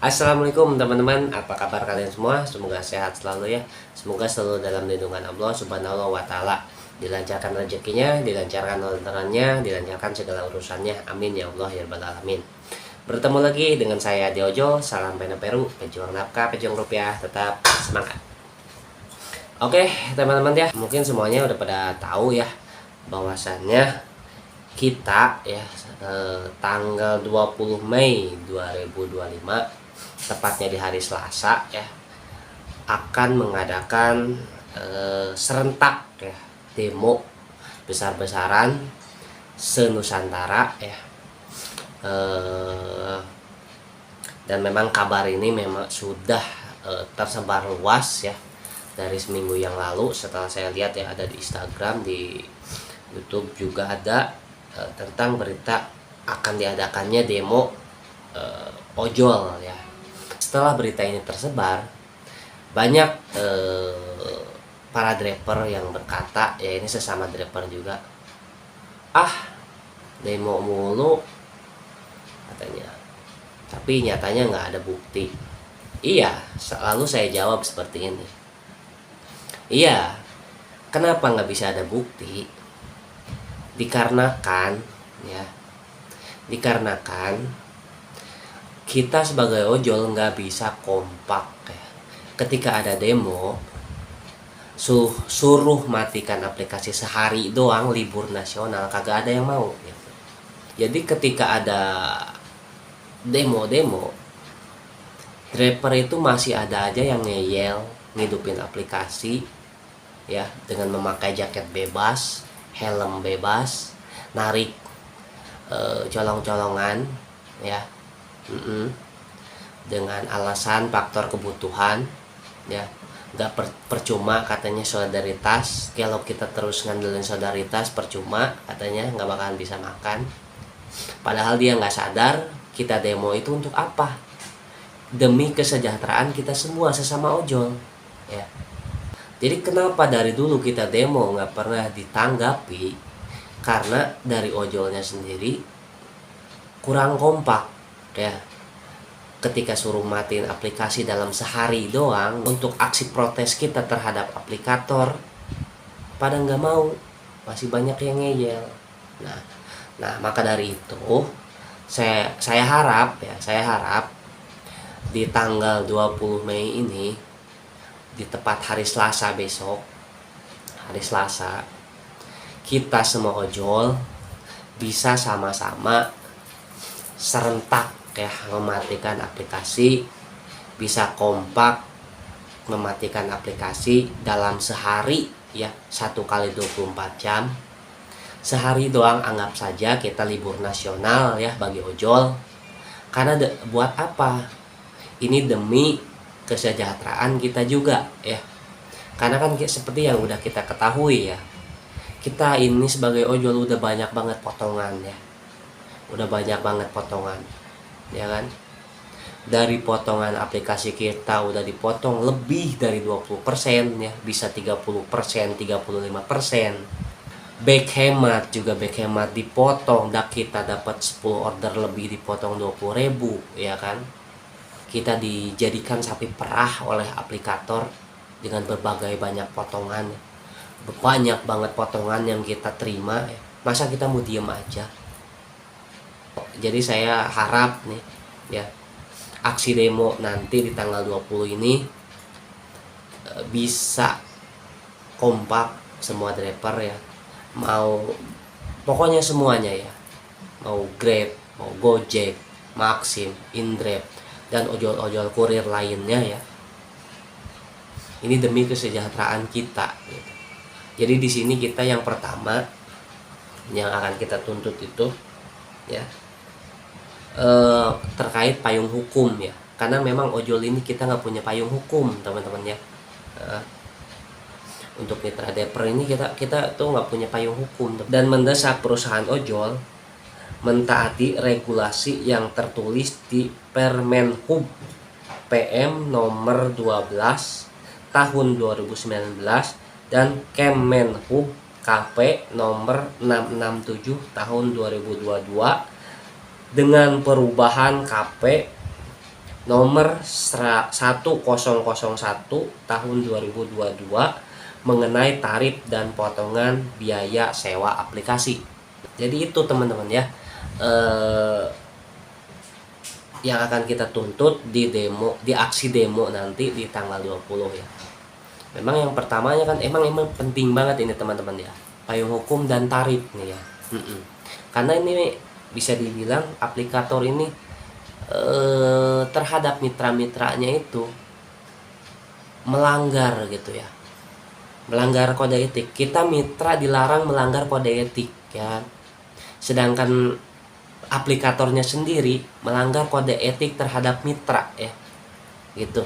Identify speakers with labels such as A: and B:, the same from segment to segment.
A: Assalamualaikum teman-teman, apa kabar kalian semua? Semoga sehat selalu ya. Semoga selalu dalam lindungan Allah Subhanahu wa taala. Dilancarkan rezekinya, dilancarkan orderannya, dilancarkan segala urusannya. Amin ya Allah ya rabbal alamin. Bertemu lagi dengan saya Diojo, salam pena Peru, pejuang nafkah, pejuang rupiah, tetap semangat. Oke, teman-teman ya, mungkin semuanya udah pada tahu ya bahwasannya kita ya tanggal 20 Mei 2025, tepatnya di hari Selasa ya, akan mengadakan serentak ya demo besar-besaran se-Nusantara ya. Dan memang kabar ini memang sudah tersebar luas ya dari seminggu yang lalu. Setelah saya lihat ya, ada di Instagram, di YouTube juga ada tentang berita akan diadakannya demo ojol ya. Setelah berita ini tersebar, banyak para driver yang berkata, ya ini sesama driver juga, demo mulu katanya, tapi nyatanya nggak ada bukti. Iya, selalu saya jawab seperti ini. Iya, kenapa nggak bisa ada bukti? Dikarenakan kita sebagai ojol nggak bisa kompak ya. Ketika ada demo, suruh matikan aplikasi sehari doang, libur nasional, kagak ada yang mau gitu. Jadi ketika ada demo, driver itu masih ada aja yang ngeyel, ngidupin aplikasi ya, dengan memakai jaket bebas, helm bebas, narik colong-colongan ya, dengan alasan faktor kebutuhan ya. Nggak percuma katanya solidaritas, kalau kita terus ngandelin solidaritas percuma katanya, nggak bakalan bisa makan. Padahal dia nggak sadar kita demo itu untuk apa, demi kesejahteraan kita semua sesama ojol ya. Jadi kenapa dari dulu kita demo nggak pernah ditanggapi? Karena dari ojolnya sendiri kurang kompak ya. Ketika suruh matiin aplikasi dalam sehari doang untuk aksi protes kita terhadap aplikator, pada nggak mau, masih banyak yang ngeyel. Nah maka dari itu saya harap di tanggal 20 Mei ini, di tepat hari Selasa besok, hari Selasa, kita semua ojol bisa sama-sama serentak ya mematikan aplikasi, bisa kompak mematikan aplikasi dalam sehari ya, 1 kali 24 jam. Sehari doang anggap saja kita libur nasional ya bagi ojol. Karena buat apa? Ini demi kesejahteraan kita juga ya. Karena kan seperti yang udah kita ketahui ya, kita ini sebagai ojol udah banyak banget potongan ya. Udah banyak banget potongan ya kan. Dari potongan aplikasi kita udah dipotong lebih dari 20% ya, bisa 30%, 35%. Back hemat dipotong, kita dapat 10 order lebih dipotong 20.000 ya kan. Kita dijadikan sapi perah oleh aplikator dengan berbagai banyak potongan. Banyak banget potongan yang kita terima ya. Masa kita mau diem aja? Jadi saya harap nih ya, aksi demo nanti di tanggal 20 ini bisa kompak semua driver ya. Mau pokoknya semuanya ya. Mau Grab, mau Gojek, Maxim, Indrap, dan ojol-ojol kurir lainnya ya. Ini demi kesejahteraan kita gitu. Jadi di sini kita yang pertama yang akan kita tuntut itu ya, terkait payung hukum ya. Karena memang ojol ini kita nggak punya payung hukum teman-teman ya. Untuk mitra driver ini kita tuh nggak punya payung hukum, dan mendesak perusahaan ojol mentaati regulasi yang tertulis di Permenhub PM nomor 12 tahun 2019 dan Kemenhub KP nomor 667 tahun 2022 dengan perubahan KP nomor 1001 tahun 2022 mengenai tarif dan potongan biaya sewa aplikasi. Jadi itu teman-teman ya, yang akan kita tuntut di aksi demo nanti di tanggal 20 ya. Memang yang pertamanya kan emang penting banget ini teman-teman ya, payung hukum dan tarif nih ya. Karena ini bisa dibilang aplikator ini terhadap mitra-mitranya itu melanggar gitu ya, melanggar kode etik. Kita mitra dilarang melanggar kode etik ya, sedangkan aplikatornya sendiri melanggar kode etik terhadap mitra ya gitu.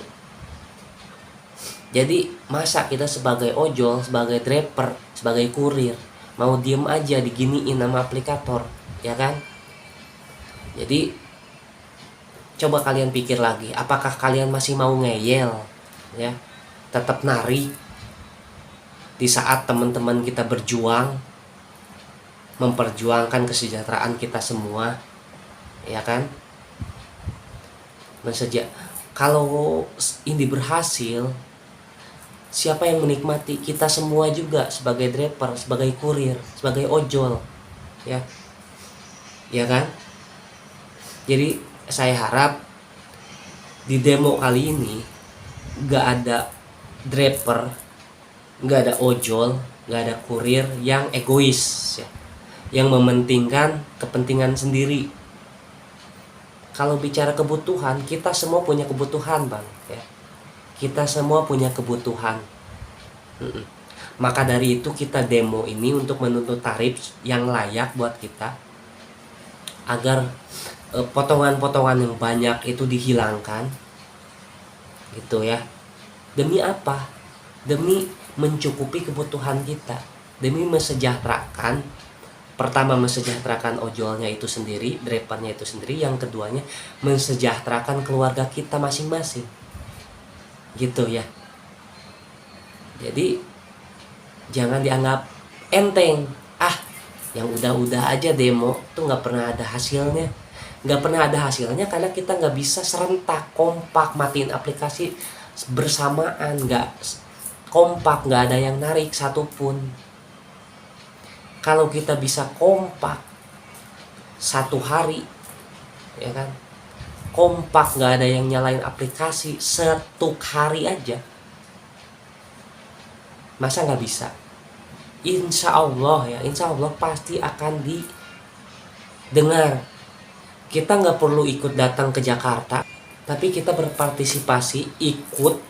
A: Jadi masa kita sebagai ojol, sebagai driver, sebagai kurir mau diem aja diginiin nama aplikator ya kan? Jadi coba kalian pikir lagi, apakah kalian masih mau ngeyel ya, tetap nari di saat teman-teman kita berjuang memperjuangkan kesejahteraan kita semua ya kan? Kalau ini berhasil, siapa yang menikmati? Kita semua juga sebagai driver, sebagai kurir, sebagai ojol ya, ya kan? Jadi saya harap di demo kali ini gak ada driver, gak ada ojol, gak ada kurir yang egois ya, yang mementingkan kepentingan sendiri. Kalau bicara kebutuhan, kita semua punya kebutuhan bang ya. Kita semua punya kebutuhan. Maka dari itu kita demo ini untuk menuntut tarif yang layak buat kita, agar potongan-potongan yang banyak itu dihilangkan gitu ya. Demi apa? Demi mencukupi kebutuhan kita, demi mesejahterakan, pertama mesejahterakan ojolnya itu sendiri, drivernya itu sendiri, yang keduanya mesejahterakan keluarga kita masing-masing gitu ya. Jadi jangan dianggap enteng, yang udah-udah aja demo tuh nggak pernah ada hasilnya. Nggak pernah ada hasilnya karena kita nggak bisa serentak kompak matiin aplikasi bersamaan, nggak kompak, nggak ada yang narik satupun. Kalau kita bisa kompak satu hari ya kan, kompak nggak ada yang nyalain aplikasi setuk hari aja, masa nggak bisa? Insya Allah ya, insya Allah pasti akan didengar. Kita nggak perlu ikut datang ke Jakarta, tapi kita berpartisipasi ikut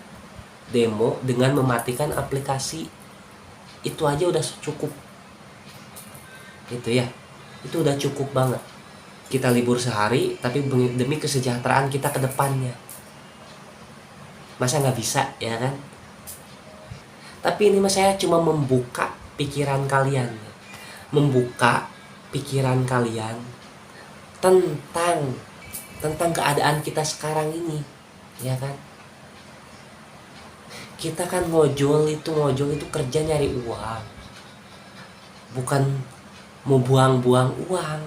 A: demo dengan mematikan aplikasi. Itu aja udah cukup gitu ya, itu udah cukup banget. Kita libur sehari tapi demi kesejahteraan kita ke depannya, masa nggak bisa ya kan? Tapi ini mas saya cuma membuka pikiran kalian, membuka pikiran kalian tentang keadaan kita sekarang ini ya kan. Kita kan ngojol itu kerja nyari uang, bukan mau buang-buang uang.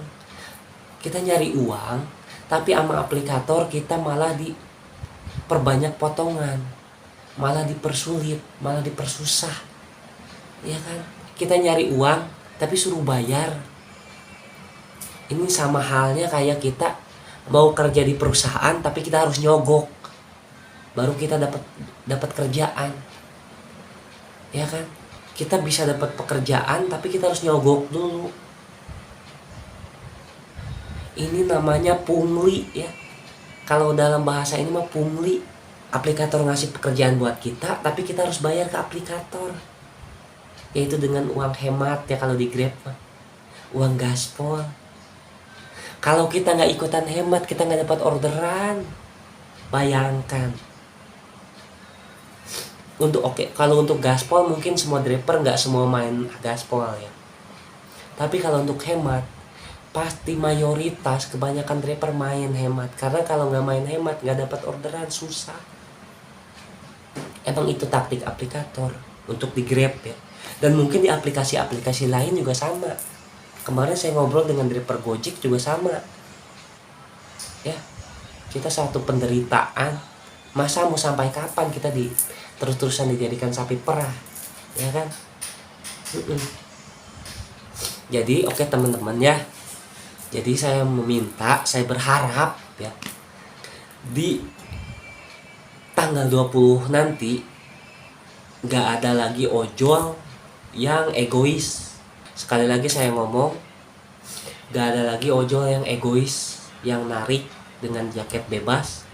A: Kita nyari uang, tapi sama aplikator kita malah diperbanyak potongan, malah dipersulit, malah dipersusah ya kan. Kita nyari uang tapi suruh bayar. Ini sama halnya kayak kita mau kerja di perusahaan tapi kita harus nyogok baru kita dapat kerjaan ya kan. Kita bisa dapat pekerjaan tapi kita harus nyogok dulu. Ini namanya pungli ya, kalau dalam bahasa ini mah pungli. Aplikator ngasih pekerjaan buat kita tapi kita harus bayar ke aplikator, yaitu dengan uang hemat ya. Kalau di Grab mah uang gaspol. Kalau kita nggak ikutan hemat, kita nggak dapat orderan. Bayangkan. Kalau untuk gaspol mungkin semua driver nggak semua main gaspol ya. Tapi kalau untuk hemat, pasti mayoritas kebanyakan driver main hemat. Karena kalau nggak main hemat nggak dapat orderan, susah. Emang itu taktik aplikator untuk di Grab ya. Dan mungkin di aplikasi-aplikasi lain juga sama. Kemarin saya ngobrol dengan driver Gojek juga sama ya. kita satu penderitaan. Masa mau sampai kapan kita terus-terusan dijadikan sapi perah, ya kan? Jadi oke teman-teman ya. Jadi saya berharap ya, di tanggal 20 nanti gak ada lagi ojol yang egois. Sekali lagi saya ngomong, gak ada lagi ojol yang egois, yang narik dengan jaket bebas.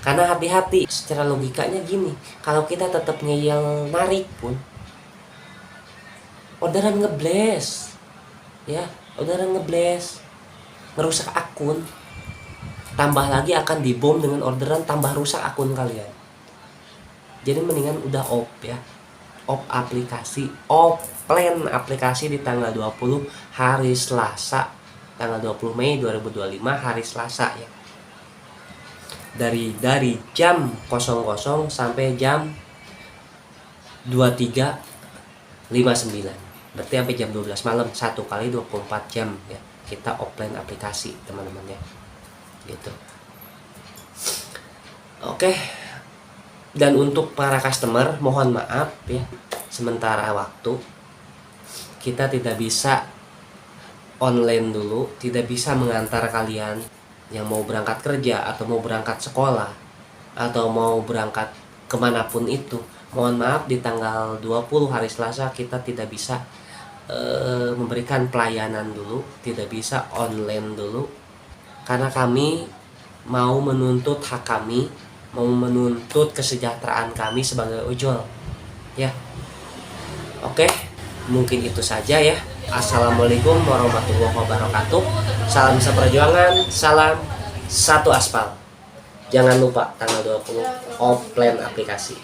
A: Karena hati-hati, secara logikanya gini, kalau kita tetap ngeyel narik pun, orderan ngebles, ya, orderan ngebles, ngerusak akun, tambah lagi akan dibom dengan orderan, tambah rusak akun kalian. Jadi mendingan udah off ya, off aplikasi, offline aplikasi di tanggal 20 hari Selasa, tanggal 20 Mei 2025 hari Selasa ya. Dari jam 00 sampai jam 23.59. Berarti sampai jam 12 malam, 1 kali 24 jam ya. Kita offline aplikasi, teman-teman ya. Gitu. Oke. Dan untuk para customer, mohon maaf ya. Sementara waktu kita tidak bisa online dulu, tidak bisa mengantar kalian yang mau berangkat kerja atau mau berangkat sekolah atau mau berangkat kemanapun itu. Mohon maaf, di tanggal 20 hari Selasa kita tidak bisa memberikan pelayanan dulu, tidak bisa online dulu, karena kami mau menuntut hak kami, mau menuntut kesejahteraan kami sebagai ojol ya. Oke, mungkin itu saja ya. Assalamualaikum warahmatullahi wabarakatuh. Salam seperjuangan, salam satu aspal. Jangan lupa tanggal 20 offline aplikasi.